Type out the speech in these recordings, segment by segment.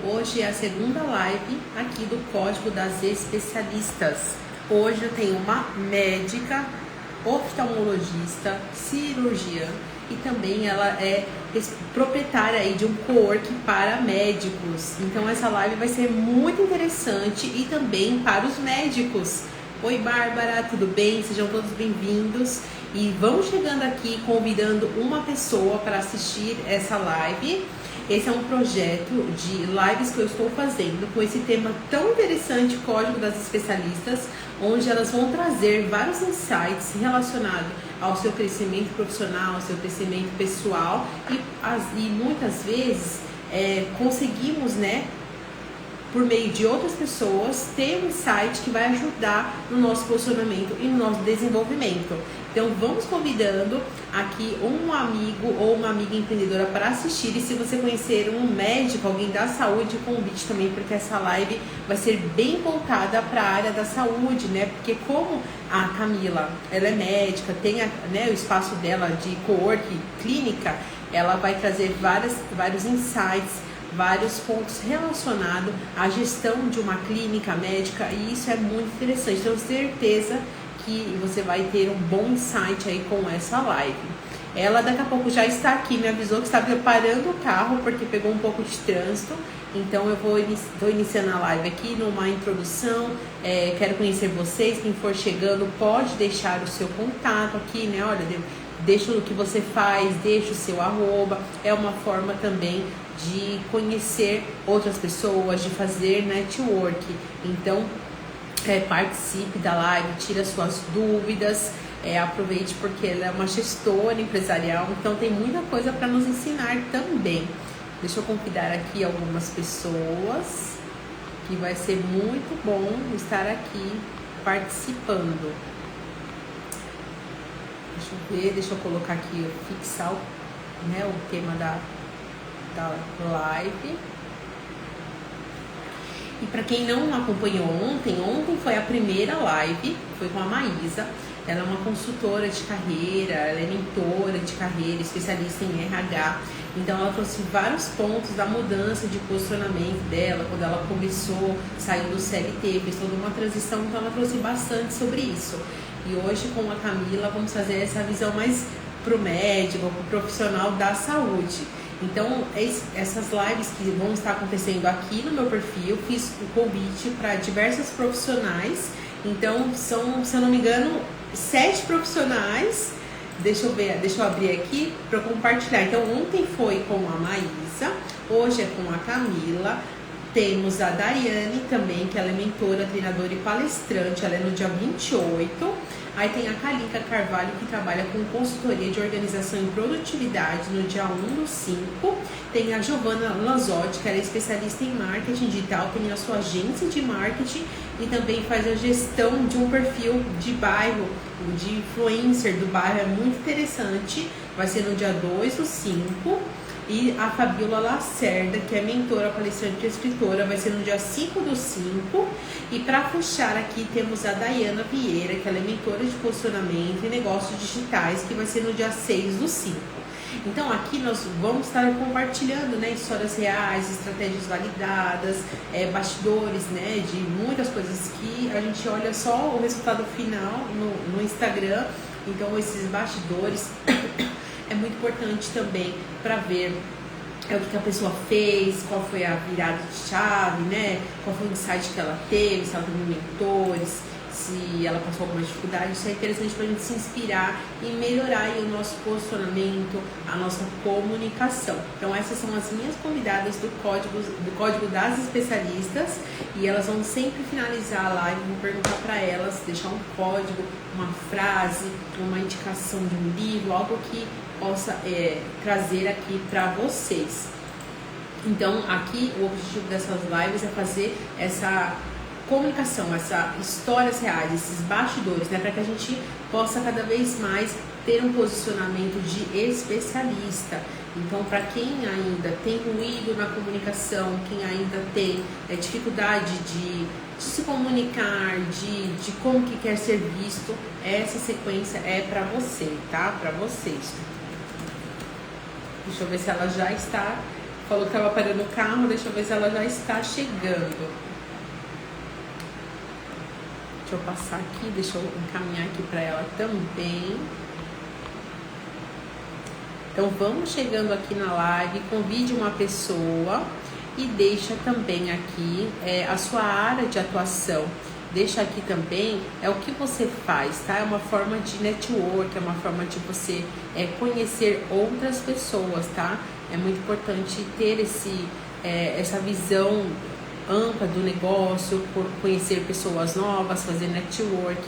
Hoje é a segunda live aqui do Código das Especialistas. Hoje eu tenho uma médica, oftalmologista, cirurgiã e também ela é proprietária aí de um coworking para médicos. Então essa live vai ser muito interessante e também para os médicos. Oi Bárbara, tudo bem? Sejam todos bem-vindos. E vamos chegando aqui convidando uma pessoa para assistir essa live. Esse é um projeto de lives que eu estou fazendo com esse tema tão interessante, Código das Especialistas, onde elas vão trazer vários insights relacionados ao seu crescimento profissional, ao seu crescimento pessoal e muitas vezes conseguimos, por meio de outras pessoas, ter um insight que vai ajudar no nosso posicionamento e no nosso desenvolvimento. Então vamos convidando aqui um amigo ou uma amiga empreendedora para assistir. E se você conhecer um médico, alguém da saúde, convite também, porque essa live vai ser bem voltada para a área da saúde, Porque como a Camila, ela é médica, tem o espaço dela de coworking, clínica, ela vai trazer vários insights, vários pontos relacionados à gestão de uma clínica médica, e isso é muito interessante. Tenho certeza que você vai ter um bom insight aí com essa live. Ela daqui a pouco já está aqui, me avisou que está preparando o carro porque pegou um pouco de trânsito. Então eu vou iniciando a live aqui numa introdução. Quero conhecer vocês. Quem for chegando pode deixar o seu contato aqui, Olha, deixa o que você faz, deixa o seu @. É uma forma também de conhecer outras pessoas, de fazer network. Então participe da live, tire as suas dúvidas, aproveite porque ela é uma gestora empresarial, então tem muita coisa para nos ensinar também. Deixa eu convidar aqui algumas pessoas, que vai ser muito bom estar aqui participando. Deixa eu ver, deixa eu colocar aqui, fixar o tema da live. E para quem não acompanhou ontem foi a primeira live, foi com a Maísa. Ela é uma consultora de carreira, ela é mentora de carreira, especialista em RH. Então ela trouxe vários pontos da mudança de posicionamento dela, quando ela começou, saiu do CLT, fez toda uma transição, então ela trouxe bastante sobre isso. E hoje com a Camila vamos fazer essa visão mais pro médico, pro profissional da saúde. Então, essas lives que vão estar acontecendo aqui no meu perfil, fiz o convite para diversos profissionais. Então, são, se eu não me engano, 7 profissionais. Deixa eu abrir aqui para compartilhar. Então, ontem foi com a Maísa, hoje é com a Camila. Temos a Daiane também, que ela é mentora, treinadora e palestrante, ela é no dia 28. Aí tem a Kalinka Carvalho, que trabalha com consultoria de organização e produtividade no dia 1/5. Tem a Giovana Lanzotti, que ela é especialista em marketing digital, tem a sua agência de marketing e também faz a gestão de um perfil de bairro, de influencer do bairro, é muito interessante. Vai ser no dia 2/5. E a Fabiola Lacerda, que é mentora, palestrante e escritora, vai ser no dia 5/5. E para fechar aqui temos a Dayana Vieira, que ela é mentora de posicionamento e negócios digitais, que vai ser no dia 6/5. Então aqui nós vamos estar compartilhando histórias reais, estratégias validadas, bastidores de muitas coisas que a gente olha só o resultado final no Instagram. Então esses bastidores é muito importante também para ver o que a pessoa fez, qual foi a virada de chave, qual foi o insight que ela teve, se ela teve mentores, se ela passou alguma dificuldade. Isso é interessante para a gente se inspirar e melhorar o nosso posicionamento, a nossa comunicação. Então essas são as minhas convidadas do Código das Especialistas, e elas vão sempre finalizar a live, vou perguntar para elas, deixar um código, uma frase, uma indicação de um livro, algo que possa trazer aqui para vocês. Então aqui o objetivo dessas lives é fazer essa comunicação, essas histórias reais, esses bastidores, para que a gente possa cada vez mais ter um posicionamento de especialista. Então, para quem ainda tem ruído na comunicação, quem ainda tem dificuldade de se comunicar, de como que quer ser visto, essa sequência é para você, tá? Para vocês. Deixa eu ver se ela já está Falou que estava parando o carro, deixa eu ver se ela já está chegando. Deixa eu passar aqui, deixa eu encaminhar aqui para ela também. Então vamos chegando aqui na live, convide uma pessoa e deixa também aqui a sua área de atuação. Deixa aqui também o que você faz, tá? É uma forma de network, é uma forma de você conhecer outras pessoas, tá? É muito importante ter essa visão ampla do negócio, conhecer pessoas novas, fazer network.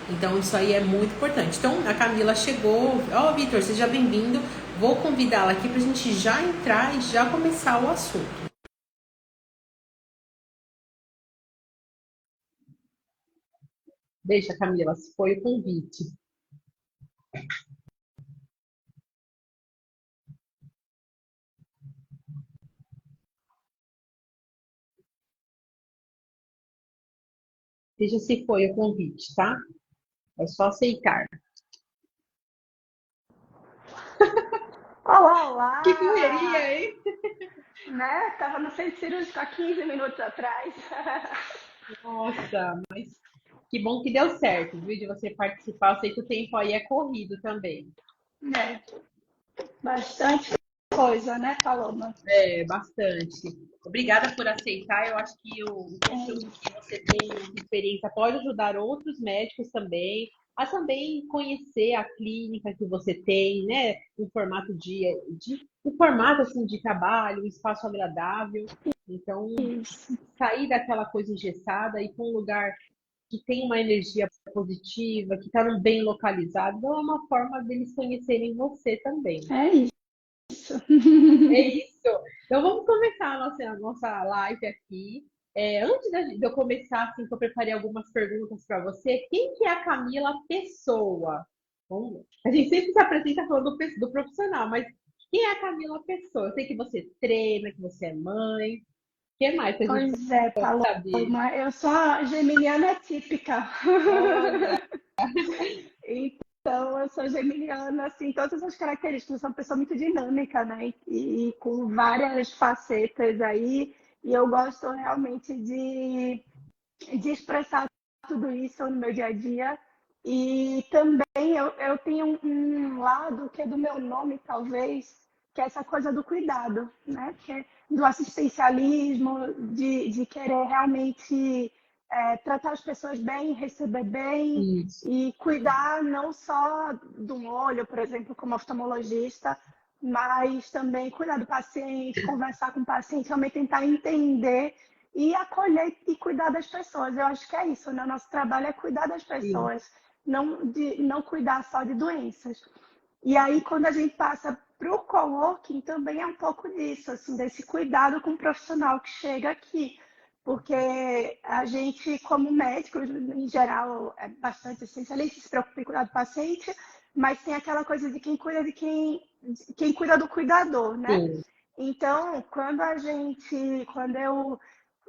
Então isso aí é muito importante. Então a Camila chegou. Ó, Vitor, seja bem-vindo. Vou convidá-la aqui para a gente já entrar e já começar o assunto. Deixa, Camila, se foi o convite. Veja se foi o convite, tá? É só aceitar. Olá, olá! Que correria, hein? Né? Tava no centro cirúrgico há 15 minutos atrás. Nossa, mas que bom que deu certo, viu, de você participar. Eu sei que o tempo aí é corrido também. Né? Bastante coisa, né, Paloma? É, bastante. Obrigada por aceitar. Eu acho que o É conteúdo isso. que você tem de experiência pode ajudar outros médicos também a também conhecer a clínica que você tem, né? O formato o formato assim de trabalho, um espaço agradável. Então, Isso. sair daquela coisa engessada e ir para um lugar que tem uma energia positiva, que está bem localizado, então é uma forma deles conhecerem você também. É isso. É isso. Então vamos começar a nossa live aqui. Antes de eu começar, assim, que eu preparei algumas perguntas para você, quem que é a Camila Pessoa? Vamos ver. A gente sempre se apresenta falando do profissional, mas quem é a Camila Pessoa? Eu sei que você treina, que você é mãe. O que mais que a gente Pois é, pode saber? Paloma. Eu sou a geminiana típica. Olha, Então, eu sou geminiana, assim, todas as características. Eu sou uma pessoa muito dinâmica, né? E com várias facetas aí. E eu gosto realmente de expressar tudo isso no meu dia a dia. E também eu tenho um lado que é do meu nome, talvez, que é essa coisa do cuidado, né? Que é do assistencialismo, de querer realmente tratar as pessoas bem, receber bem isso. e cuidar não só do olho, por exemplo, como oftalmologista, mas também cuidar do paciente, conversar com o paciente, realmente tentar entender e acolher e cuidar das pessoas. Eu acho que é isso, né? O nosso trabalho é cuidar das Sim. pessoas, não cuidar só de doenças. E aí, quando a gente passa para o coworking, também é um pouco disso, assim, desse cuidado com o profissional que chega aqui. Porque a gente, como médico, em geral, é bastante essencialista, se preocupa em cuidar do paciente, mas tem aquela coisa de quem cuida quem cuida do cuidador, né? Sim. Então, quando eu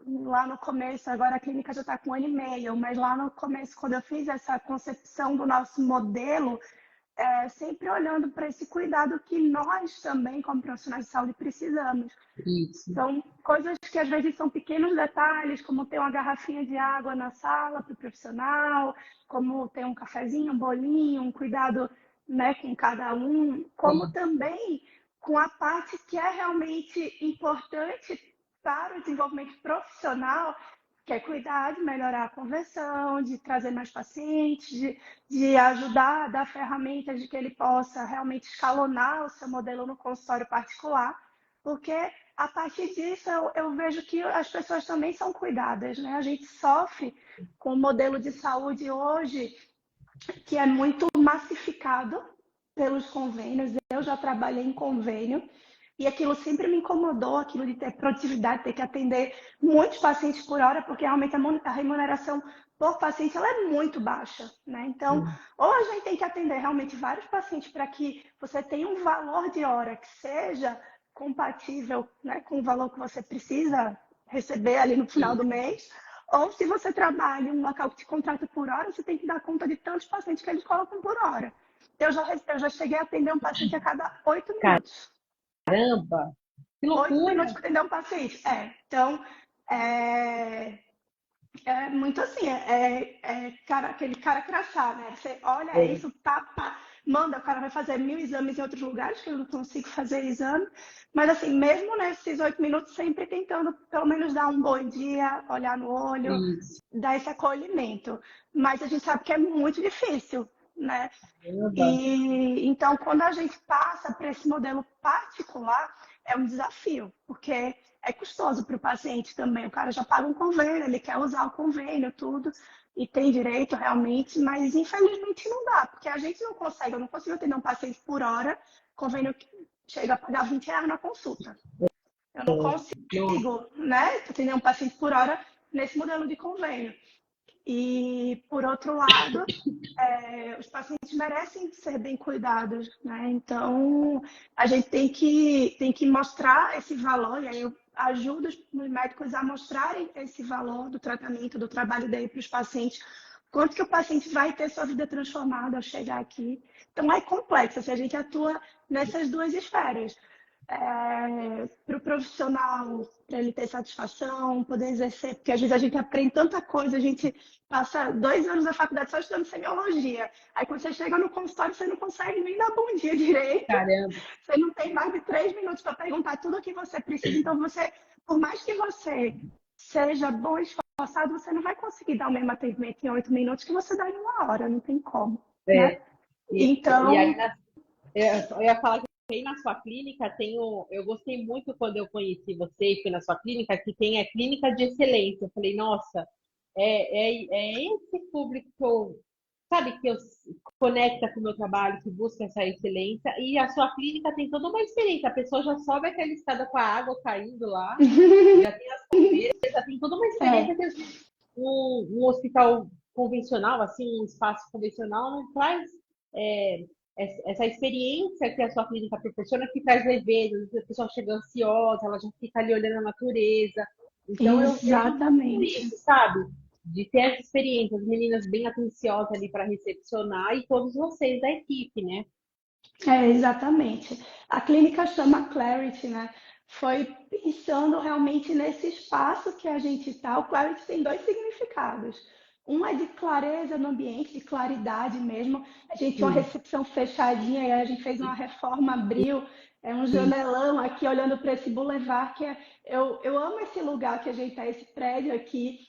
lá no começo, agora a clínica já está com 1 ano e meio, mas lá no começo, quando eu fiz essa concepção do nosso modelo, sempre olhando para esse cuidado que nós também, como profissionais de saúde, precisamos. Isso. São coisas que às vezes são pequenos detalhes, como ter uma garrafinha de água na sala para o profissional, como ter um cafezinho, um bolinho, um cuidado, né, com cada um, como Sim. também com a parte que é realmente importante para o desenvolvimento profissional, que é cuidar de melhorar a conversão, de trazer mais pacientes, de ajudar, dar ferramentas de que ele possa realmente escalonar o seu modelo no consultório particular, porque a partir disso eu vejo que as pessoas também são cuidadas, né? A gente sofre com o modelo de saúde hoje que é muito massificado pelos convênios. Eu já trabalhei em convênio e aquilo sempre me incomodou, aquilo de ter produtividade, ter que atender muitos pacientes por hora, porque realmente a remuneração por paciente ela é muito baixa, né? Então, ou a gente tem que atender realmente vários pacientes para que você tenha um valor de hora que seja compatível, né, com o valor que você precisa receber ali no final do mês, ou se você trabalha em um local que te contrata por hora, você tem que dar conta de tantos pacientes que eles colocam por hora. Eu já cheguei a atender um paciente a cada 8 minutos. Caramba! Que 8 minutos loucura! para atender um paciente. Então, é, é muito assim, aquele cara crachá, né? Você olha É. isso, pá, manda, o cara vai fazer 1.000 exames em outros lugares, que eu não consigo fazer exame. Mas assim, mesmo nesses 8 minutos, sempre tentando pelo menos dar um bom dia, olhar no olho, Isso. dar esse acolhimento. Mas a gente sabe que é muito difícil, né? Caramba. E então, quando a gente passa para esse modelo particular, é um desafio, porque é custoso para o paciente também. O cara já paga um convênio, ele quer usar o convênio, tudo, e tem direito realmente, mas infelizmente não dá, porque a gente não consegue, eu não consigo atender um paciente por hora, convênio que chega a pagar R$ 20 na consulta. Eu não Nossa. consigo, né, atender um paciente por hora nesse modelo de convênio. E, por outro lado, os pacientes merecem ser bem cuidados, né? Então, a gente tem que mostrar esse valor, e aí eu ajudo os médicos a mostrarem esse valor do tratamento, do trabalho dele para os pacientes, quanto que o paciente vai ter sua vida transformada ao chegar aqui. Então, é complexo, assim, a gente atua nessas duas esferas. Para o profissional, para ele ter satisfação, poder exercer, porque às vezes a gente aprende tanta coisa, a gente passa 2 anos da faculdade só estudando semiologia. Aí quando você chega no consultório, você não consegue nem dar bom dia direito, Caramba. você não tem mais de 3 minutos para perguntar tudo o que você precisa. Então, você, por mais que você seja bom e esforçado, você não vai conseguir dar o mesmo atendimento em 8 minutos que você dá em 1 hora, não tem como, né? É. E aí, Então, eu ia falar que tem na sua clínica, eu gostei muito quando eu conheci você e fui na sua clínica, que tem a clínica de excelência. Eu falei, nossa, é esse público que sabe, que eu conecta com o meu trabalho, que busca essa excelência, e a sua clínica tem toda uma experiência. A pessoa já sobe aquela escada com a água caindo lá, já tem as palmeiras, já tem toda uma é, experiência que um hospital convencional, assim, um espaço convencional, não traz é, essa experiência que a sua clínica proporciona, que traz leveza, a pessoa chega ansiosa, ela já fica ali olhando a natureza. Então, eu vejo muito exatamente. isso, sabe? De ter essa experiência, as meninas bem atenciosas ali para recepcionar e todos vocês da equipe, né? Exatamente. A clínica chama Clarity, né? Foi pensando realmente nesse espaço que a gente está. O Clarity tem dois significados. Um é de clareza no ambiente, de claridade mesmo. A gente tinha uma Sim, recepção fechadinha e a gente fez uma reforma, abriu um janelão aqui olhando para esse boulevard eu amo esse lugar que a gente está, esse prédio aqui,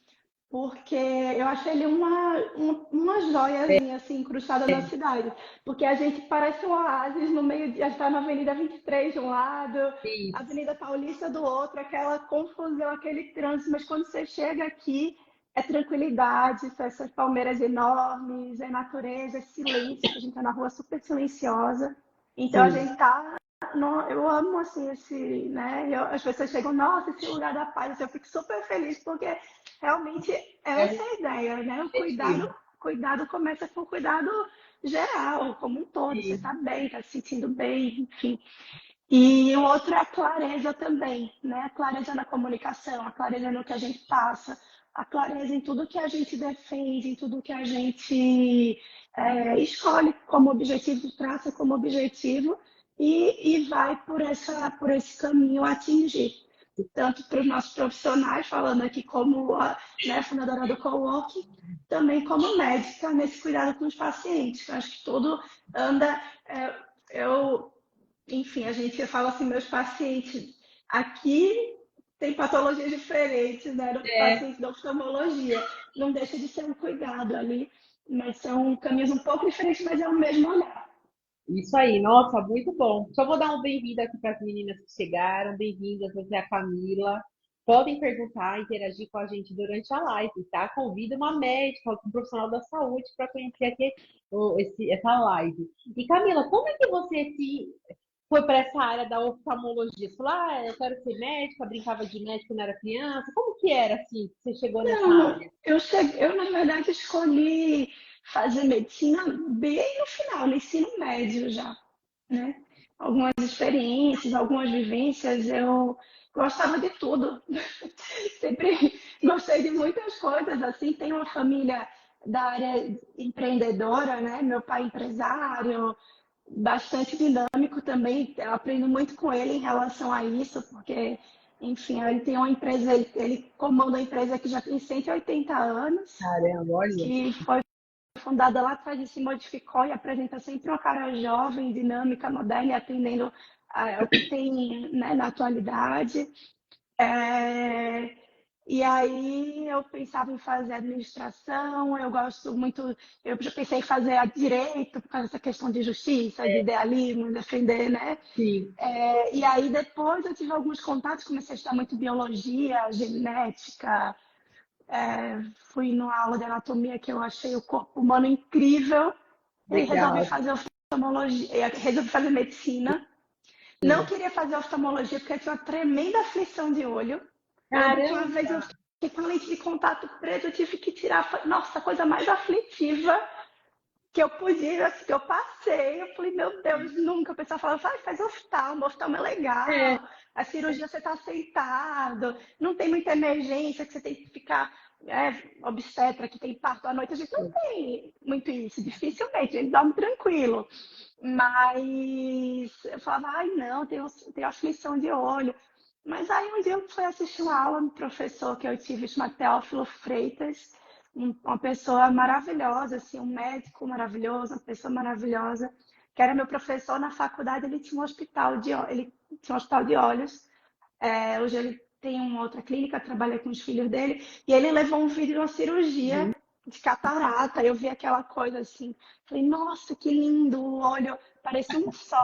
porque eu achei ele uma joiazinha assim, incrustada na cidade. Porque a gente parece um oásis no meio de. A gente está na Avenida 23 de um lado, isso, Avenida Paulista do outro, aquela confusão, aquele trânsito, mas quando você chega aqui, é tranquilidade, são essas palmeiras enormes, é natureza, é silêncio, que a gente está na rua super silenciosa. Então a sim. gente tá. Eu amo assim esse, né? As pessoas chegam, nossa, esse lugar da paz, eu fico super feliz porque realmente É essa o é a ideia, né? O cuidado, objetivo. cuidado começa com o cuidado geral, como um todo. Você Sim. está bem, está se sentindo bem, enfim. E o outro é a clareza também, né? A clareza na comunicação, a clareza no que a gente passa, a clareza em tudo que a gente defende, em tudo que a gente escolhe como objetivo, traça como objetivo e vai por esse caminho atingir. Tanto para os nossos profissionais, falando aqui como a, né, fundadora do Coworking, também como médica nesse cuidado com os pacientes. Eu acho que tudo anda. Eu enfim, a gente fala assim, meus pacientes aqui tem patologias diferentes, né, do É, paciente da oftalmologia. Não deixa de ser um cuidado ali, mas são caminhos um pouco diferentes, mas é o mesmo olhar. isso aí, nossa, muito bom. Só vou dar um bem-vindo aqui para as meninas que chegaram. Bem-vindas, você é a Camila. Podem perguntar, interagir com a gente durante a live, tá? Convida uma médica, um profissional da saúde para conhecer aqui essa live. E Camila, como é que você se foi para essa área da oftalmologia? Você falou, eu quero ser médica, brincava de médico quando era criança. Como que era assim, que você chegou nessa Não, área? eu na verdade escolhi fazer medicina bem no final, no ensino médio já, né? Algumas experiências, algumas vivências, eu gostava de tudo. Sempre gostei de muitas coisas, assim, tenho uma família da área empreendedora, né? Meu pai é empresário, bastante dinâmico também. Eu aprendo muito com ele em relação a isso, porque, enfim, ele tem uma empresa, ele comanda uma empresa que já tem 180 anos, Caramba, olha. que foi fundada lá atrás e se modificou e apresenta sempre uma cara jovem, dinâmica, moderna, e atendendo ao que tem, né, na atualidade. É, e aí eu pensava em fazer administração, eu gosto muito, eu já pensei em fazer direito, por causa dessa questão de justiça, de idealismo, defender, né? Sim. E aí depois eu tive alguns contatos, comecei a estudar muito biologia, genética, fui numa aula de anatomia que eu achei o corpo humano incrível e resolvi Legal. fazer oftalmologia, resolvi fazer medicina. Não Sim. queria fazer oftalmologia porque eu tinha uma tremenda aflição de olho. Eu lembro que uma vez eu Caramba. fiquei com a lente de contato preta, eu tive que tirar. Nossa, a coisa mais aflitiva que eu podia, assim, que eu passei. Eu falei, meu Deus, nunca. O pessoal falava, vai, faz oftalmo é É, legal. A cirurgia você está sentado, não tem muita emergência que você tem que ficar obstetra, que tem parto à noite. A gente não tem muito isso, dificilmente, a gente dorme tranquilo. Mas eu falava, ai não, tenho aflição de olho. Mas aí um dia eu fui assistir uma aula do professor que eu tive, chamado Teófilo Freitas, uma pessoa maravilhosa, assim, um médico maravilhoso, uma pessoa maravilhosa, que era meu professor na faculdade. Ele tinha um hospital ele tinha um hospital de olhos. Hoje ele tem uma outra clínica, trabalha com os filhos dele, e ele levou um vídeo de uma cirurgia de catarata. Eu vi aquela coisa assim, falei, nossa, que lindo, o olho parecia um sol,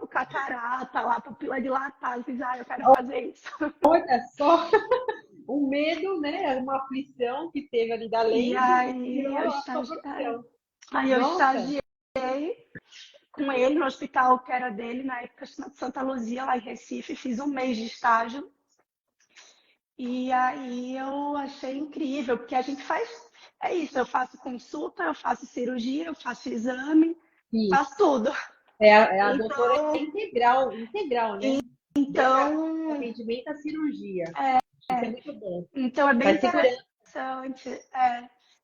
o catarata lá, a pupila dilatada. Eu fiz, eu quero fazer isso. olha só, um medo, né? Uma aflição que teve ali da E lente, aí virou a sua profissão. eu Nossa, estagiei com ele no hospital que era dele, na época chamado Santa Luzia, lá em Recife. Fiz um mês de estágio. E aí eu achei incrível, porque a gente faz. É isso, eu faço consulta, eu faço cirurgia, eu faço exame, isso. faço tudo. É a doutora Então, integral, né? Desde o então, atendimento à cirurgia. Isso é muito bom. então é bem Vai segurando. interessante.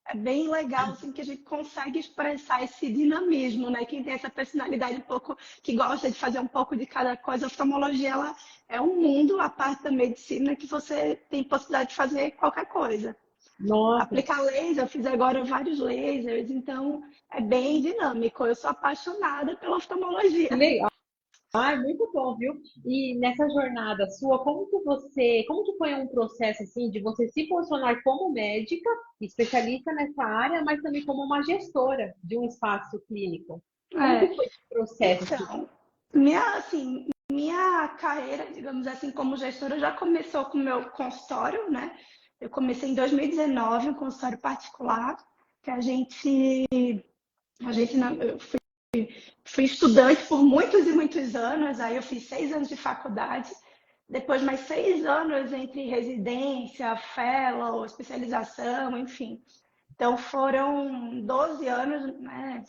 É bem legal assim, que a gente consegue expressar esse dinamismo, né? Quem tem essa personalidade um pouco, que gosta de fazer um pouco de cada coisa. A oftalmologia, ela é um mundo, a parte da medicina, que você tem possibilidade de fazer qualquer coisa. Nossa, Aplicar laser, eu fiz agora vários lasers, então é bem dinâmico. Eu sou apaixonada pela que oftalmologia. legal. Ah, é muito bom, viu? E nessa jornada sua, como que foi um processo assim de você se posicionar como médica, especialista nessa área, mas também como uma gestora de um espaço clínico? Como É, que foi esse processo assim? então, minha carreira, digamos assim, como gestora já começou com o meu consultório, né? Eu comecei em 2019, um consultório particular, que eu fui estudante por muitos e muitos anos, aí eu fiz 6 anos de faculdade, depois mais 6 anos entre residência, fellow, especialização, enfim. Então foram 12 anos, né,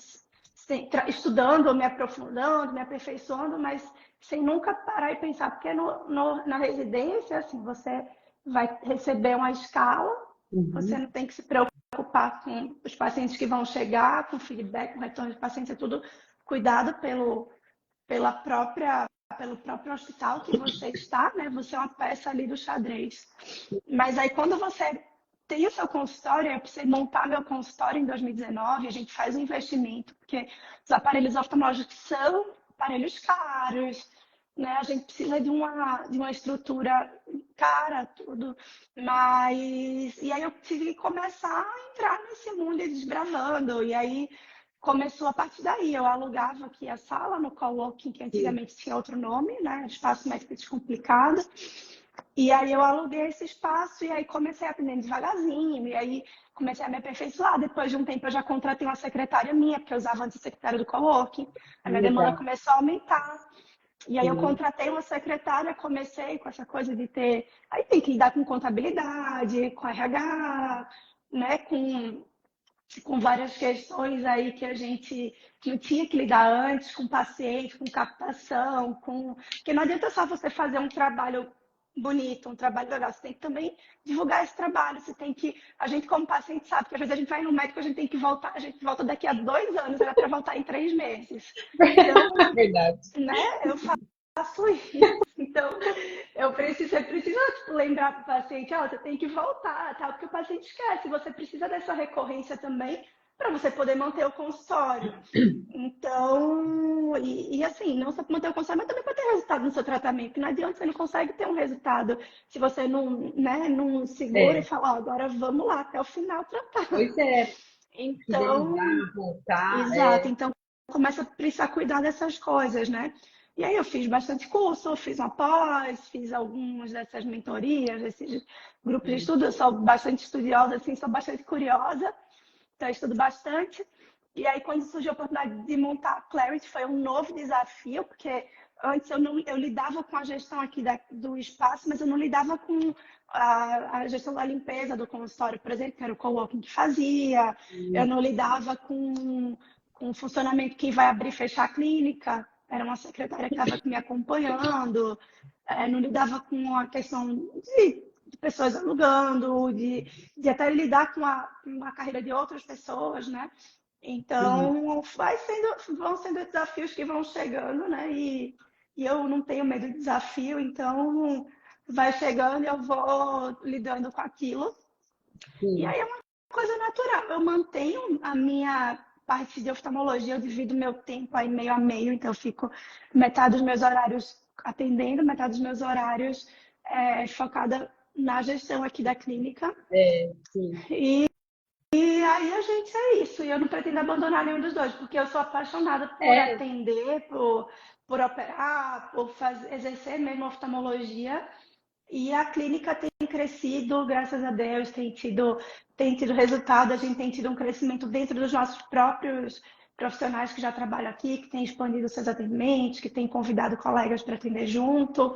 estudando, me aprofundando, me aperfeiçoando, mas sem nunca parar e pensar, porque na residência, assim, você vai receber uma escala, você Uhum. não tem que se preocupar com os pacientes que vão chegar, com feedback, com retorno de pacientes, é tudo cuidado pela própria, pelo próprio hospital que você está, né? Você é uma peça ali do xadrez. Mas aí quando você tem o seu consultório, eu precisei montar meu consultório em 2019, a gente faz um investimento, porque os aparelhos oftalmológicos são aparelhos caros, né? A gente precisa de uma estrutura cara, tudo. Mas, e aí eu tive que começar a entrar nesse mundo e desbravando, e aí começou a partir daí. Eu alugava aqui a sala no coworking, que Sim. antigamente tinha outro nome, né? Espaço médico descomplicado. E aí eu aluguei esse espaço e aí comecei aprendendo devagarzinho. E aí comecei a me aperfeiçoar. Depois de um tempo eu já contratei uma secretária minha, porque eu usava antes a secretária do coworking. A minha demanda Legal. começou a aumentar. E aí eu Sim. contratei uma secretária, comecei com essa coisa de ter. Aí tem que lidar com contabilidade, com RH, né? Com várias questões aí que a gente não tinha que lidar antes, com paciente, com captação, com. Porque não adianta só você fazer um trabalho bonito, um trabalho legal. Você tem que também divulgar esse trabalho. Você tem que. A gente, como paciente, sabe que às vezes a gente vai no médico, a gente tem que voltar, a gente volta daqui a 2 anos, era para voltar em 3 meses. Então, Verdade. né, eu faço isso. Então, você precisa tipo, lembrar para o paciente, ó, você tem que voltar, tal, porque o paciente esquece. Você precisa dessa recorrência também para você poder manter o consultório. Então, assim, não só para manter o consultório, mas também para ter resultado no seu tratamento. Não adianta, você não consegue ter um resultado se você não, né, não segura e É, fala, ó, agora vamos lá até o final tratar. pois é, Então, fidelizar, voltar, exato. Então, começa a precisar cuidar dessas coisas, né? E aí eu fiz bastante curso, fiz uma pós, fiz algumas dessas mentorias, desses grupos de estudo. Eu sou bastante estudiosa, assim, sou bastante curiosa, então eu estudo bastante. E aí, quando surgiu a oportunidade de montar a Clarity, foi um novo desafio, porque antes eu lidava com a gestão aqui do espaço, mas eu não lidava com a gestão da limpeza do consultório, por exemplo, que era o coworking que fazia. Eu não lidava com o funcionamento, quem vai abrir e fechar a clínica. Era uma secretária que estava me acompanhando. Não lidava com a questão de pessoas alugando, de até lidar com a carreira de outras pessoas, né? Então, vão sendo desafios que vão chegando, né? E eu não tenho medo de desafio, então vai chegando e eu vou lidando com aquilo. E sim. aí é uma coisa natural. Eu mantenho a minha parte de oftalmologia, eu divido meu tempo aí meio a meio, então eu fico metade dos meus horários atendendo, metade dos meus horários focada na gestão aqui da clínica. Sim. E aí a gente é isso, e eu não pretendo abandonar nenhum dos dois, porque eu sou apaixonada por É, atender, por operar, exercer mesmo oftalmologia. E a clínica tem crescido, graças a Deus, tem tido resultado, a gente tem tido um crescimento dentro dos nossos próprios profissionais que já trabalham aqui, que têm expandido seus atendimentos, que têm convidado colegas para atender junto.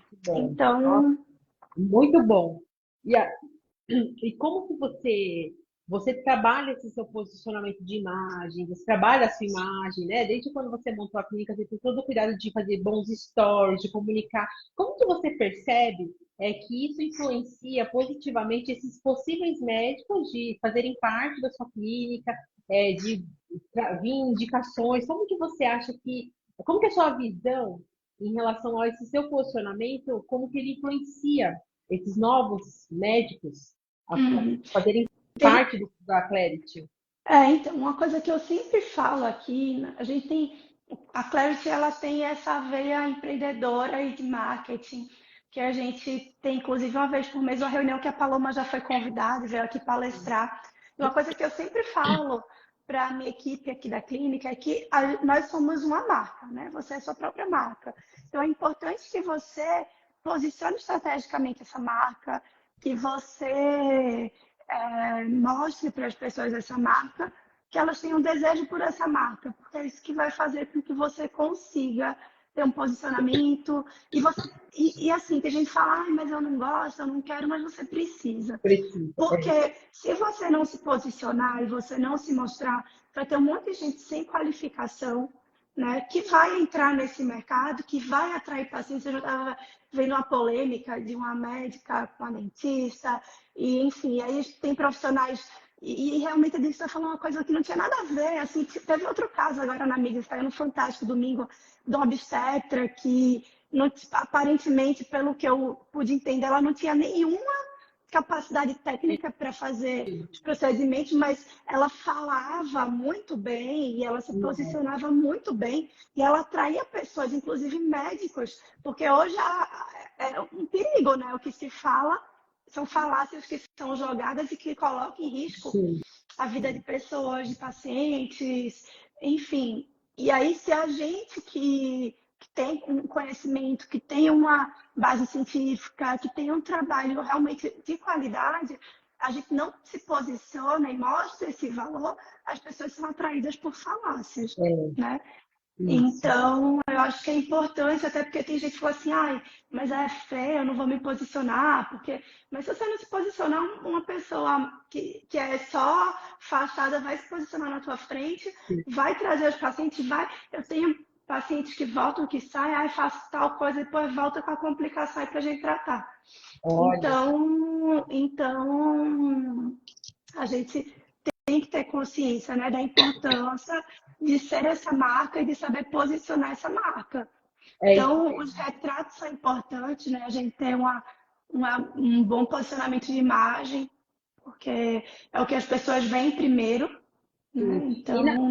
que bom. Nossa, Então, muito bom. E, e como que você trabalha esse seu posicionamento de imagem, você trabalha a sua imagem, né? Desde quando você montou a clínica, você tem todo o cuidado de fazer bons stories, de comunicar. Como que você percebe que isso influencia positivamente esses possíveis médicos de fazerem parte da sua clínica, de vir indicações? Como que você acha como que é a sua visão em relação a esse seu posicionamento, como que ele influencia esses novos médicos a uhum. fazerem Tem, parte da Clarity? então, uma coisa que eu sempre falo aqui, né, a Clarity, ela tem essa veia empreendedora e de marketing, que a gente tem, inclusive, uma vez por mês, uma reunião que a Paloma já foi convidada, veio aqui palestrar. E uma coisa que eu sempre falo para a minha equipe aqui da clínica é que nós somos uma marca, né? Você é a sua própria marca. Então, é importante que você posicione estrategicamente essa marca, que você mostre para as pessoas essa marca, que elas tenham desejo por essa marca, porque é isso que vai fazer com que você consiga ter um posicionamento. E assim, tem gente que fala, mas eu não gosto, eu não quero, mas você precisa. Precisa. Porque se você não se posicionar e você não se mostrar, vai ter um monte de gente sem qualificação, né, que vai entrar nesse mercado, que vai atrair pacientes. Eu já estava vendo uma polêmica de uma médica com a dentista, e enfim, aí tem profissionais. E realmente a gente está falando uma coisa que não tinha nada a ver. Assim, teve outro caso agora na mídia, saiu no Fantástico domingo, de uma obstetra que, não, aparentemente, pelo que eu pude entender, ela não tinha nenhuma capacidade técnica para fazer os procedimentos, mas ela falava muito bem e ela se posicionava muito bem e ela atraía pessoas, inclusive médicos, porque hoje é um perigo, né? O que se fala são falácias que são jogadas e que colocam em risco Sim. a vida de pessoas, de pacientes, enfim. E aí, se a gente que tem um conhecimento, que tem uma base científica, que tem um trabalho realmente de qualidade, a gente não se posiciona e mostra esse valor, as pessoas são atraídas por falácias, né? Isso. Então, eu acho que é importante, até porque tem gente que fala assim, ai, mas é feio, eu não vou me posicionar, porque... Mas se você não se posicionar, uma pessoa que é só fachada vai se posicionar na tua frente, vai trazer os pacientes, vai... pacientes que voltam, que saem, aí faço tal coisa, depois volta com a complicação para a gente tratar. Olha, Então, a gente tem que ter consciência, né, da importância de ser essa marca e de saber posicionar essa marca. é isso Então, mesmo. os retratos são importantes, né? A gente tem um bom posicionamento de imagem, porque é o que as pessoas veem primeiro, né? Sim. Então,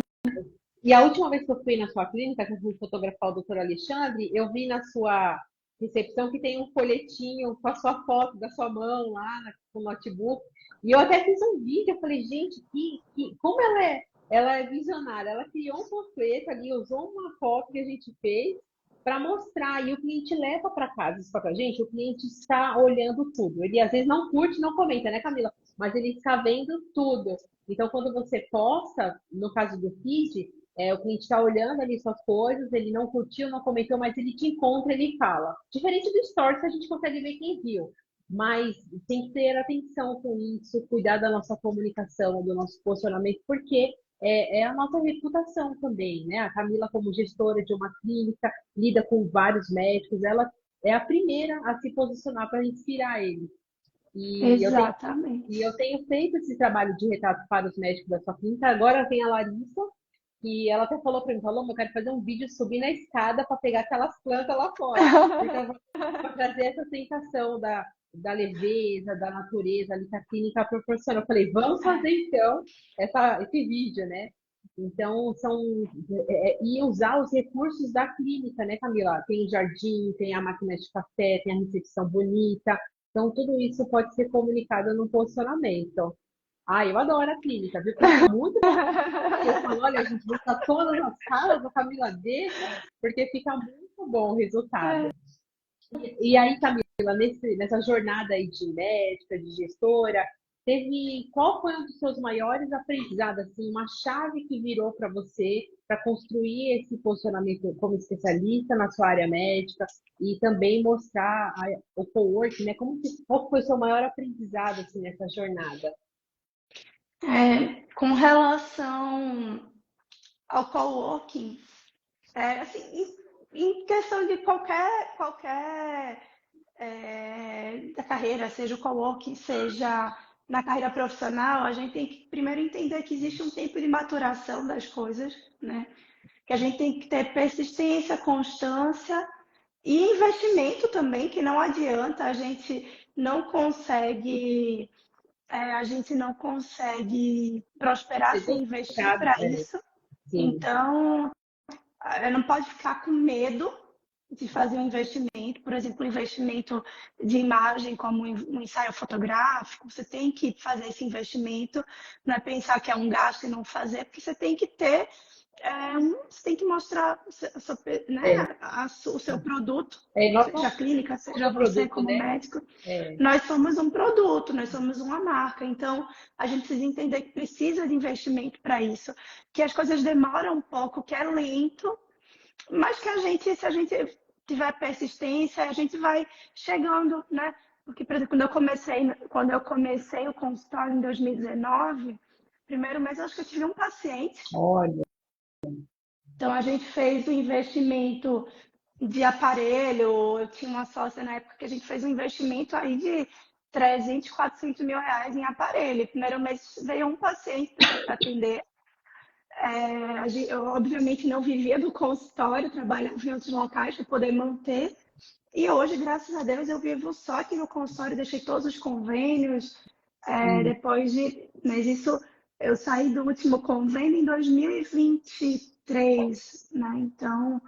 E a última vez que eu fui na sua clínica, que eu fui fotografar o doutor Alexandre, eu vi na sua recepção que tem um folhetinho com a sua foto da sua mão lá no notebook. E eu até fiz um vídeo, eu falei, gente, como ela é visionária. Ela criou um panfleto ali, usou uma foto que a gente fez para mostrar. E o cliente leva para casa isso para gente. O cliente está olhando tudo. Ele às vezes não curte, não comenta, né, Camila? Mas ele está vendo tudo. Então, quando você posta, no caso do feed, o cliente está olhando ali suas coisas, ele não curtiu, não comentou, mas ele te encontra, ele fala. Diferente do Stories, que a gente consegue ver quem viu. Mas tem que ter atenção com isso, cuidar da nossa comunicação, do nosso posicionamento, porque é a nossa reputação também, né? A Camila, como gestora de uma clínica, lida com vários médicos, ela é a primeira a se posicionar para inspirar eles. E eu tenho, exatamente. e eu tenho feito esse trabalho de retrato para os médicos da sua clínica. Agora tem a Larissa, que ela até falou para mim, falou, eu quero fazer um vídeo subir na escada para pegar aquelas plantas lá fora. Porque eu vou trazer essa sensação da leveza, da natureza ali que a clínica proporciona. Eu falei, vamos fazer então esse vídeo, né? Então, e usar os recursos da clínica, né, Camila? Tem o jardim, tem a máquina de café, tem a recepção bonita. Então, tudo isso pode ser comunicado no posicionamento. Ah, eu adoro a clínica, viu? Porque é muito bom. Eu falo, olha, a gente busca todas as salas, a Camila deixa, porque fica muito bom o resultado. E aí, Camila, nessa jornada aí de médica, de gestora, qual foi um dos seus maiores aprendizados, assim, uma chave que virou para você para construir esse posicionamento como especialista na sua área médica e também mostrar o coworking, né? Qual foi o seu maior aprendizado assim nessa jornada? Com relação ao coworking, assim, em questão de qualquer da carreira, seja o coworking, seja na carreira profissional, a gente tem que primeiro entender que existe um tempo de maturação das coisas, né? Que a gente tem que ter persistência, constância e investimento também, que não adianta, a gente não consegue prosperar Você tem sem investir mercado? para isso. Sim. Então, não pode ficar com medo de fazer um investimento, por exemplo, um investimento de imagem como um ensaio fotográfico, você tem que fazer esse investimento, não é pensar que é um gasto e não fazer, porque você tem que ter, você tem que mostrar É, né, o seu produto, nós seja a somos clínica, seja um você produto, como né? médico. É, Nós somos um produto, nós somos uma marca, então a gente precisa entender que precisa de investimento para isso, que as coisas demoram um pouco, que é lento, mas que se a gente tiver persistência, a gente vai chegando, né? Porque, por exemplo, quando eu comecei o consultório em 2019, primeiro mês eu acho que eu tive um paciente. olha, Então a gente fez o investimento de aparelho, eu tinha uma sócia na época que a gente fez um investimento aí de 300, 400 mil reais em aparelho. Primeiro mês veio um paciente para atender. Eu, obviamente, não vivia do consultório, trabalhava em outros locais para poder manter. E hoje, graças a Deus, eu vivo só aqui no consultório, deixei todos os convênios. sim, Mas isso, eu saí do último convênio em 2023, né? Então,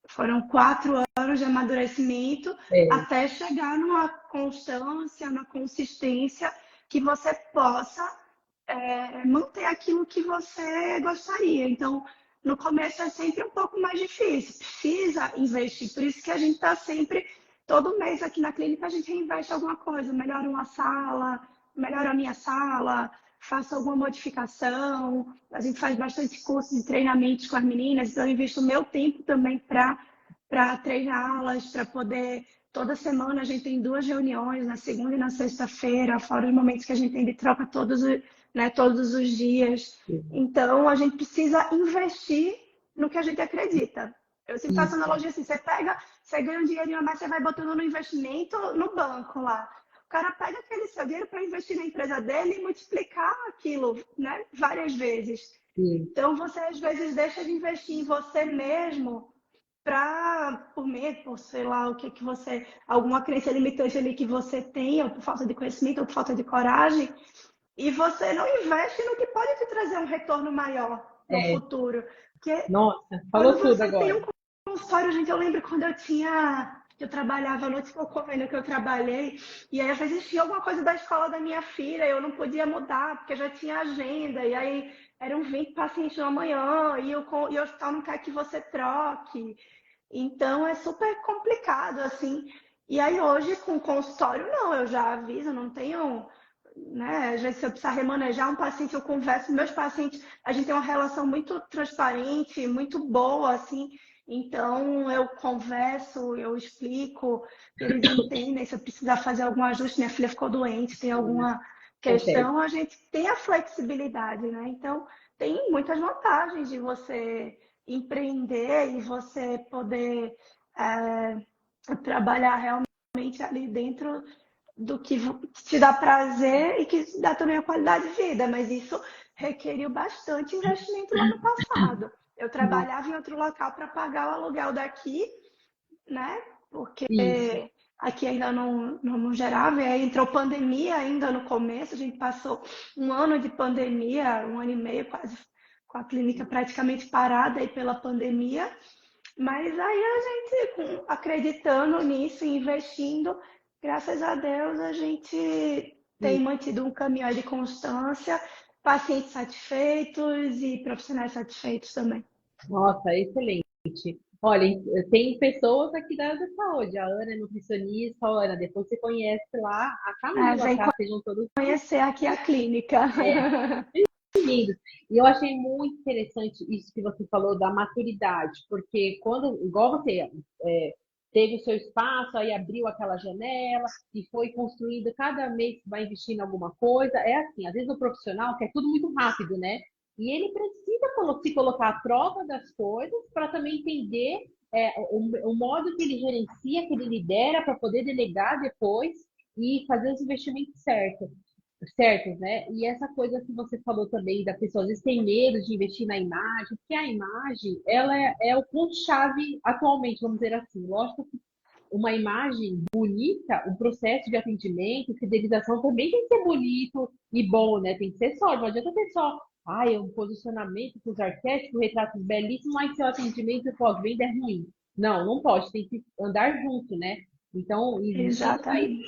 foram 4 anos de amadurecimento é, até chegar numa constância, numa consistência que você possa manter aquilo que você gostaria. Então, no começo é sempre um pouco mais difícil, precisa investir. Por isso que a gente está sempre, todo mês aqui na clínica, a gente reinveste alguma coisa, melhora uma sala, melhora a minha sala, faço alguma modificação. A gente faz bastante cursos e treinamentos com as meninas, então eu invisto o meu tempo também para treiná-las, para poder. Toda semana a gente tem 2 reuniões, na segunda e na sexta-feira, fora os momentos que a gente tem de troca todos os dias. sim. Então, a gente precisa investir no que a gente acredita. Eu sempre faço Isso. analogia assim, você ganha um dinheirinho, mas você vai botando no investimento no banco lá. O cara pega aquele seu dinheiro para investir na empresa dele e multiplicar aquilo, né, várias vezes. Sim. Então você às vezes deixa de investir em você mesmo por medo, por sei lá o que que você, alguma crença limitante ali que você tem, ou por falta de conhecimento, ou por falta de coragem, e você não investe no que pode te trazer um retorno maior no É. futuro. Porque Nossa, quando falou tudo você tem um agora. consultório, gente, eu lembro quando eu trabalhava, a noite que eu convênio que eu trabalhei, e aí às vezes tinha alguma coisa da escola da minha filha, eu não podia mudar, porque já tinha agenda, e aí eram 20 pacientes na manhã, e o hospital não quer que você troque. Então é super complicado, assim. E aí hoje com o consultório, não, eu já aviso, não tenho, né? Às vezes se eu precisar remanejar um paciente, eu converso com meus pacientes, a gente tem uma relação muito transparente, muito boa, assim. Então eu converso, eu explico, eles entendem se eu precisar fazer algum ajuste, minha filha ficou doente, tem alguma Acontece. questão, a gente tem a flexibilidade, né? Então tem muitas vantagens de você empreender e você poder trabalhar realmente ali dentro do que te dá prazer e que te dá também a qualidade de vida, mas isso requeriu bastante investimento lá no passado. Eu Nossa, trabalhava em outro local para pagar o aluguel daqui, né? Porque isso. aqui ainda não gerava, e aí entrou pandemia ainda no começo, a gente passou um ano de pandemia, um ano e meio quase, com a clínica praticamente parada aí pela pandemia, mas aí a gente, acreditando nisso, investindo, graças a Deus a gente tem mantido um caminho de constância, pacientes satisfeitos e profissionais satisfeitos também. Nossa, excelente. Olha, tem pessoas aqui da área da saúde. A Ana é nutricionista. Ana, depois você conhece lá a Camila, Vem tá? Sejam todos conhecer aqui a clínica. bem-vindos. E eu achei muito interessante isso que você falou da maturidade, porque quando, igual você teve o seu espaço, aí abriu aquela janela e foi construindo, cada mês que vai investindo em alguma coisa, é assim, às vezes o profissional quer tudo muito rápido, né? E ele precisa se colocar à prova das coisas para também entender o modo que ele gerencia, que ele lidera, para poder delegar depois e fazer os investimentos certos, né? E essa coisa que você falou também da pessoa às vezes tem medo de investir na imagem, porque a imagem, ela é o ponto-chave atualmente, vamos dizer assim. Lógico que uma imagem bonita, o processo de atendimento, fidelização também tem que ser bonito e bom, né? Tem que ser sólido. Não adianta ter só, um posicionamento com os arquétipos, retratos belíssimos, mas seu atendimento e pós-venda é ruim. Não, não pode, tem que andar junto, né? Então, existindo a Exatamente.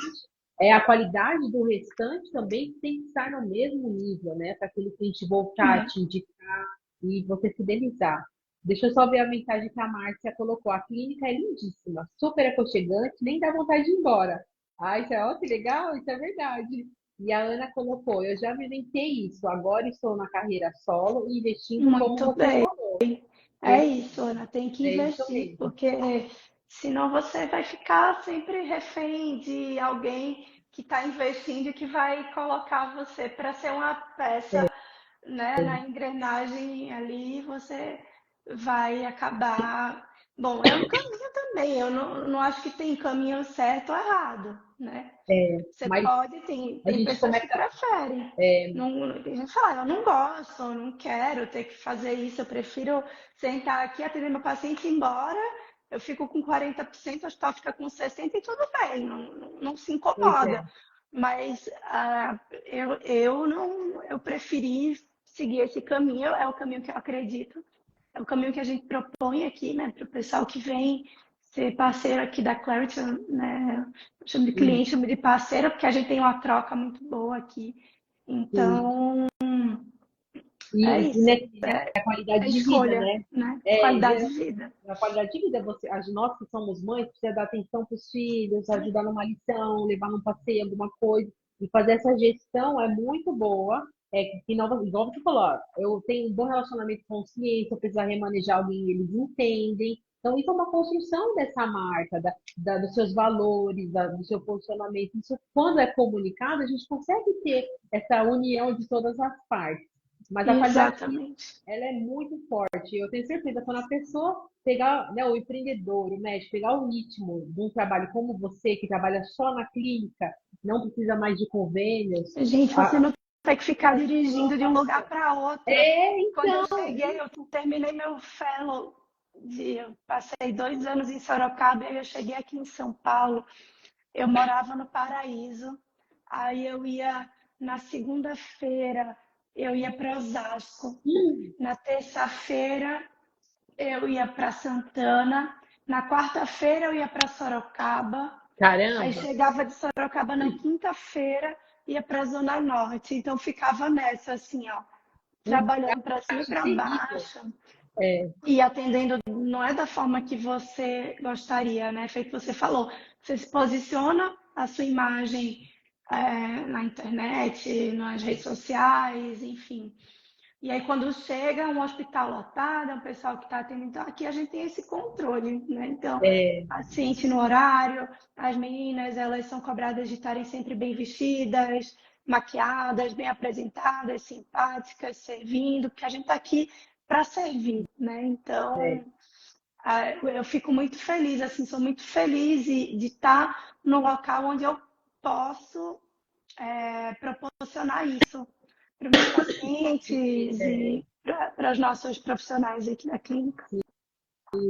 a qualidade do restante também tem que estar no mesmo nível, né? Para aquele cliente voltar, É. te indicar e você fidelizar. Deixa eu só ver a mensagem que a Márcia colocou. A clínica é lindíssima, super aconchegante, nem dá vontade de ir embora. Isso é, ó, que legal, isso é verdade. E a Ana colocou, eu já vivenciei isso, agora estou na carreira solo e investindo como Muito você bem. falou. É isso, Ana, tem que É isso investir, mesmo. porque senão você vai ficar sempre refém de alguém que está investindo e que vai colocar você para ser uma peça, né, na engrenagem ali, você vai acabar. Bom, é um caminho também, eu não acho que tem caminho certo ou errado, né? Você Mas pode, a tem gente pessoas que começa. preferem. Não, tem gente que fala, eu não gosto, eu não quero ter que fazer isso, eu prefiro sentar aqui, atender meu paciente e ir embora. Eu fico com 40%, o hospital fica com 60% e tudo bem, não se Pois incomoda. é. Mas eu preferi seguir esse caminho, é o caminho que eu acredito, é o caminho que a gente propõe aqui, né, para o pessoal que vem ser parceiro aqui da Clarity, né? Eu chamo de cliente, chamo de parceiro, porque a gente tem uma troca muito boa aqui. Sim. Então, é E isso. a qualidade É de vida, escolha, né? né? Qualidade É, de vida. a qualidade de vida, nós que somos mães, precisa dar atenção para os filhos, ajudar numa lição, levar num passeio, alguma coisa, e fazer essa gestão é muito boa. Que não, igual você falou, ó, eu tenho um bom relacionamento com os clientes, se eu precisar remanejar alguém, eles entendem. Então, isso é uma construção dessa marca, dos seus valores, do seu posicionamento. Isso, quando é comunicado, a gente consegue ter essa união de todas as partes. Mas a qualidade de vida, Exatamente. ela é muito forte. Eu tenho certeza, quando a pessoa pegar, né, o empreendedor, o médico, pegar o ritmo de um trabalho como você, que trabalha só na clínica, não precisa mais de convênios, Gente, você a não tem que ficar dirigindo de um lugar para outro. Quando eu então, cheguei, eu terminei meu fellow, eu passei 2 anos em Sorocaba, e aí eu cheguei aqui em São Paulo. Eu morava no Paraíso, aí eu ia na segunda-feira, eu ia para Osasco, na terça-feira eu ia para Santana, na quarta-feira eu ia para Sorocaba, aí caramba, chegava de Sorocaba na quinta-feira, ia para a Zona Norte, então ficava nessa assim, ó, um trabalhando para cima e gasto para terrível. baixo É, e atendendo não é da forma que você gostaria, né? Feito que você falou, você se posiciona a sua imagem na internet, nas redes sociais, enfim. E aí quando chega um hospital lotado, é um pessoal que está atendendo, então aqui a gente tem esse controle, né? Então, é, paciente no horário, as meninas, elas são cobradas de estarem sempre bem vestidas, maquiadas, bem apresentadas, simpáticas, servindo, porque a gente está aqui para servir, né? é. Então, eu fico muito feliz, assim, sou muito feliz de estar no local onde eu posso proporcionar isso para os meus pacientes e para os nossos profissionais aqui da clínica.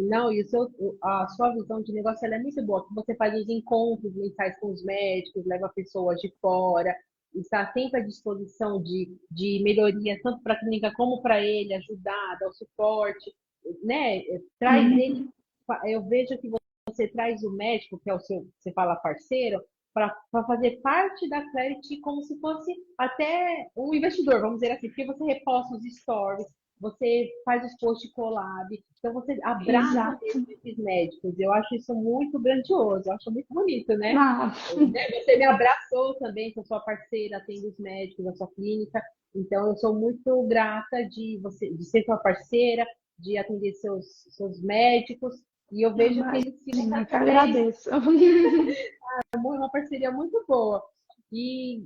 Não, e a sua visão de negócio ela é muito boa, que você faz os encontros mensais com os médicos, leva pessoas de fora, está sempre à disposição de melhoria, tanto para a clínica como para ele, ajudar, dar o suporte, né? Traz ele, Uhum. eu vejo que você traz o médico, que é o seu, você fala parceiro, para fazer parte da Clarity como se fosse até um investidor, vamos dizer assim, porque você reposta os stories, você faz os posts collab, então você abraça Exato. mesmo esses médicos. Eu acho isso muito grandioso, eu acho muito bonito, né? Ah, Você me abraçou também, sou sua parceira, atendo os médicos da sua clínica. Então eu sou muito grata de você, de ser sua parceira, de atender seus médicos. E eu vejo que eles se imagina, que também, agradeço. é uma parceria muito boa. E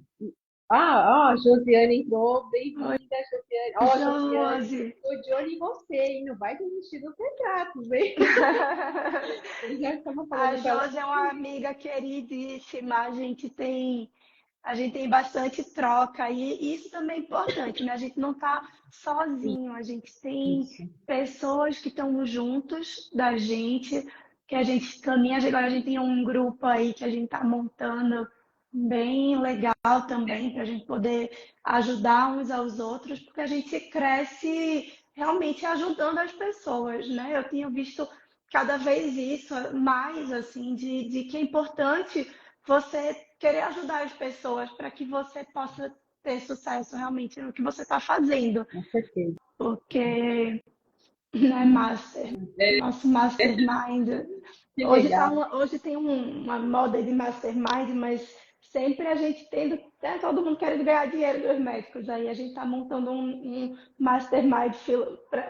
ó, a Josiane entrou, Oi, bem-vinda, Josiane. Ó, Josiane, Josi. tô de olho em você, hein? Não vai desistir dos retratos, hein? Eu já estava A falando com ela. Josi é uma amiga queridíssima, a gente tem bastante troca e isso também é importante, né? A gente não está sozinho, a gente tem Isso. pessoas que estão juntos da gente, que a gente caminha. Agora a gente tem um grupo aí que a gente está montando bem legal também, para a gente poder ajudar uns aos outros, porque a gente cresce realmente ajudando as pessoas, né? Eu tenho visto cada vez isso mais, assim, de que é importante você querer ajudar as pessoas para que você possa ter sucesso realmente no que você está fazendo. Com certeza. Porque, né, Master, É, nosso Mastermind, que legal. hoje tem uma moda de Mastermind, mas sempre a gente tendo, né, todo mundo querendo ganhar dinheiro dos médicos. Aí a gente está montando um Mastermind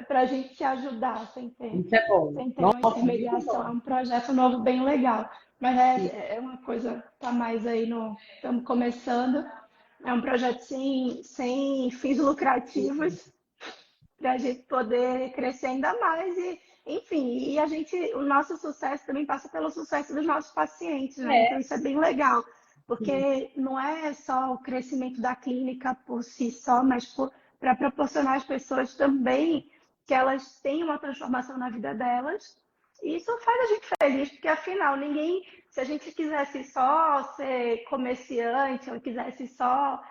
para a gente se ajudar Isso é bom. sem ter uma Nossa, muito intermediação. É bom. um projeto novo bem legal. Mas é uma coisa, tá mais aí no. Estamos começando. É um projeto sem fins lucrativos para a gente poder crescer ainda mais e, enfim, e a gente, o nosso sucesso também passa pelo sucesso dos nossos pacientes, né? Então É, isso é bem legal, sim, porque não é só o crescimento da clínica por si só, mas para proporcionar às pessoas também que elas tenham uma transformação na vida delas. E isso faz a gente feliz, porque afinal, ninguém, se a gente quisesse só ser comerciante ou quisesse só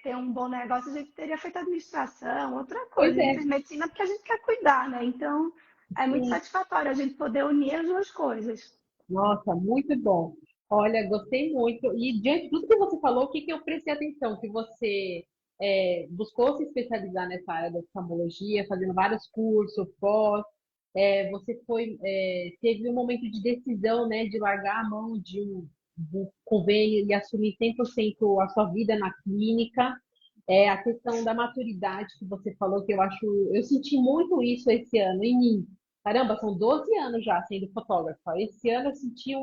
ter um bom negócio, a gente teria feito administração, outra pois coisa. A gente é, fez medicina porque a gente quer cuidar, né? Então, é muito sim. satisfatório a gente poder unir as duas coisas. Nossa, muito bom. Olha, gostei muito. E diante de tudo que você falou, o que que eu prestei atenção? Que você buscou se especializar nessa área da oftalmologia, fazendo vários cursos, pós. Você teve um momento de decisão, né, de largar a mão de um convênio e assumir 100% a sua vida na clínica. A questão da maturidade que você falou, que eu senti muito isso esse ano em mim. Caramba, são 12 anos já sendo fotógrafa. Esse ano eu senti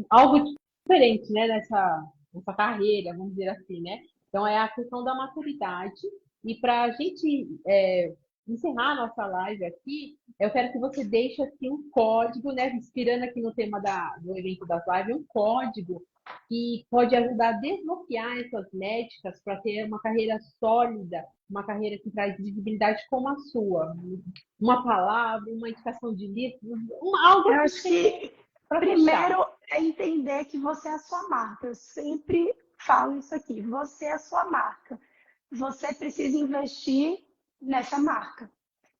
algo diferente, né, nessa carreira, vamos dizer assim, né? Então é a questão da maturidade E para a gente encerrar a nossa live aqui, eu quero que você deixe aqui um código, né? Inspirando aqui no tema do evento das lives, um código que pode ajudar a desbloquear essas métricas para ter uma carreira sólida, uma carreira que traz visibilidade como a sua. Uma palavra, uma indicação de livro, algo Eu assim acho que para fechar. primeiro é entender que você é a sua marca. Eu sempre falo isso aqui. Você é a sua marca. Você precisa investir nessa marca.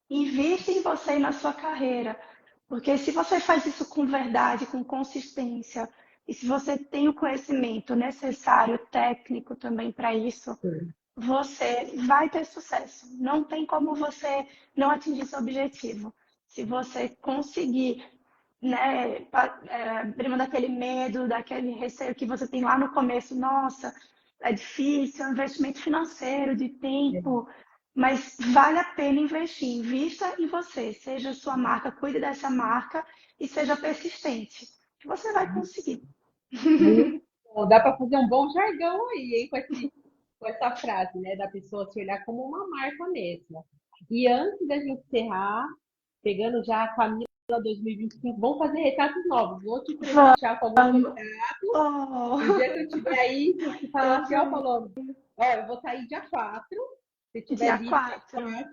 Invista em você e na sua carreira. Porque se você faz isso com verdade, com consistência, e se você tem o conhecimento necessário, técnico também para isso, Sim. você vai ter sucesso. Não tem como você não atingir seu objetivo. Se você conseguir, né, abrir mão daquele medo, daquele receio que você tem lá no começo, nossa, é difícil, é um investimento financeiro, de tempo, mas vale a pena investir. Invista em você, seja sua marca, cuide dessa marca e seja persistente. Que você vai conseguir. Muito bom. Dá para fazer um bom jargão aí, hein, com essa frase, né? Da pessoa se olhar como uma marca mesmo. E antes da gente encerrar, pegando já a Camila 2025, vamos fazer retratos novos. Vou te presentear com alguns Vamos. retratos. Oh, O dia que eu estiver aí, você falar eu assim, ó, venho. falou, ó, eu vou sair dia 4. Se tiver Dia livre dia 4. 4,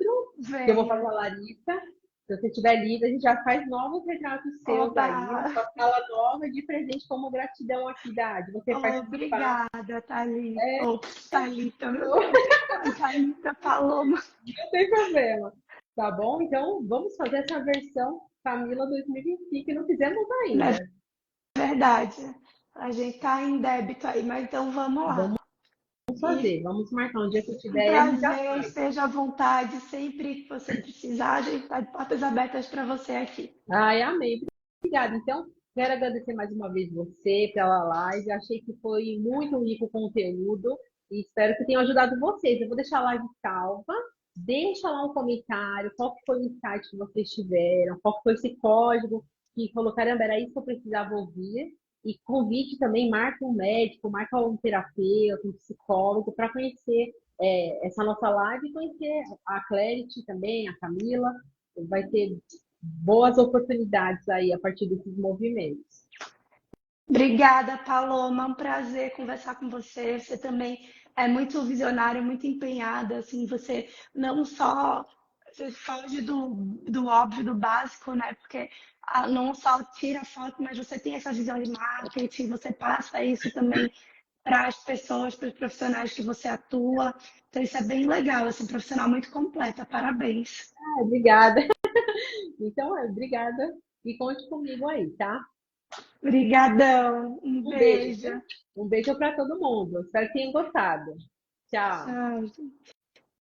que eu vou fazer Venha. a Larissa. Se você tiver livre, a gente já faz novos retratos seus Oba! aí, na sua sala nova, de presente como gratidão aqui de você participar. Obrigada, Thalita. É, Oh, Thalita, meu não Deus. Thalita Paloma. tem problema. Tá bom? Então, vamos fazer essa versão Camila 2025 que não fizemos Não é ainda. verdade. A gente tá em débito aí, mas então vamos lá. Vamos E fazer, vamos marcar um dia que eu um tiver aí, a gente já prazer, faz. esteja à vontade. Sempre que você precisar, a gente tá de portas abertas para você aqui. Ai, amei. Obrigada. Então, quero agradecer mais uma vez você pela live. Achei que foi muito rico o conteúdo e espero que tenha ajudado vocês. Eu vou deixar a live salva. Deixa lá um comentário, qual que foi o insight que vocês tiveram, qual que foi esse código que falou, caramba, era isso que eu precisava ouvir. E convite também, marca um médico, marca um terapeuta, um psicólogo, para conhecer essa nossa live e conhecer a Clarity também, a Camila. Vai ter boas oportunidades aí a partir desses movimentos. Obrigada, Paloma. É um prazer conversar com você. Você também é muito visionária, muito empenhada. Assim, você não só você foge do óbvio, do básico, né? Porque não só tira foto, mas você tem essa visão de marketing, você passa isso também para as pessoas, para os profissionais que você atua. Então, isso é bem legal, assim, profissional muito completa. Parabéns. Obrigada. Então, obrigada e conte comigo aí, tá? Obrigadão. Um Um beijo, beijo. viu? Um beijo para todo mundo. Espero que tenham gostado. Tchau. Tchau.